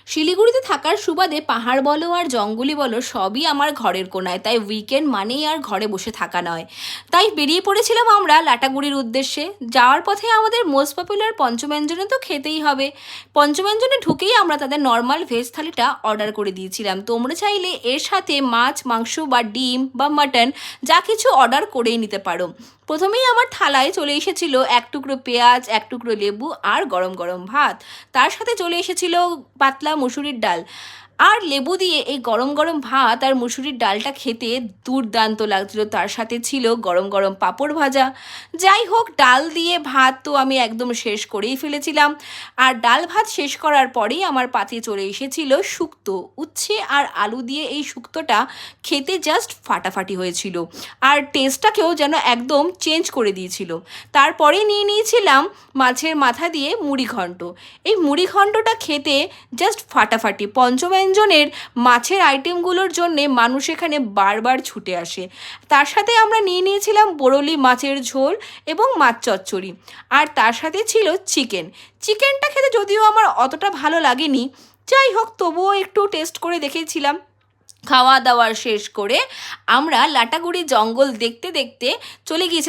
শিলিগুড়িতে থাকার সুবাদে পাহাড় বলো আর জঙ্গলই বলো সবই আমার ঘরের কোনায়, তাই উইকেন্ড মানেই আর ঘরে বসে থাকা নয়। তাই বেরিয়ে পড়েছিলাম আমরা লাটাগুড়ির উদ্দেশ্যে। যাওয়ার পথে আমাদের মোস্ট পপুলার পঞ্চব্যঞ্জনে তো খেতেই হবে। পঞ্চব্যঞ্জনে ঢুকেই আমরা তাদের নর্মাল ভেজ থালিটা অর্ডার করে দিয়েছিলাম। তোমরা চাইলে এর সাথে মাছ, মাংস বা ডিম বা মাটন যা কিছু অর্ডার করেই নিতে পারো। প্রথমেই আমার থালায় চলে এসেছিল এক টুকরো পেঁয়াজ, এক টুকরো লেবু আর গরম গরম ভাত। তার সাথে চলে এসেছিল পাতলা মুসুরির ডাল। আর লেবু দিয়ে এই গরম গরম ভাত আর মুসুরির ডালটা খেতে দুর্দান্ত লাগছিল। তার সাথে ছিল গরম গরম পাঁপড় ভাজা। যাই হোক, ডাল দিয়ে ভাত তো আমি একদম শেষ করেই ফেলেছিলাম। আর ডাল ভাত শেষ করার পরেই আমার পাতে চলে এসেছিল শুক্তো। উচ্ছে আর আলু দিয়ে এই শুক্তোটা খেতে জাস্ট ফাটাফাটি হয়েছিল, আর টেস্টটাকেও যেন একদম চেঞ্জ করে দিয়েছিল। তারপরে নিয়ে নিয়েছিলাম মাছের মাথা দিয়ে মুড়ি ঘন্ট। এই মুড়ি ঘন্টটা খেতে জাস্ট ফাটাফাটি। পঞ্চব্যঞ্জনের মাছের আইটেমগুলোর জন্যে মানুষ এখানে বারবার ছুটে আসে। তার সাথে আমরা নিয়ে নিয়েছিলাম বরলি মাছের ঝোল এবং মাছ চচ্চড়ি। আর তার সাথে ছিল চিকেন। চিকেনটা খেতে যদিও আমার অতটা ভালো লাগেনি, যাই হোক তবুও একটু টেস্ট করে দেখেছিলাম। খাওয়া দাওয়ার শেষ করে আমরা লাটাগুড়ি জঙ্গল দেখতে দেখতে চলে গিয়েছিলাম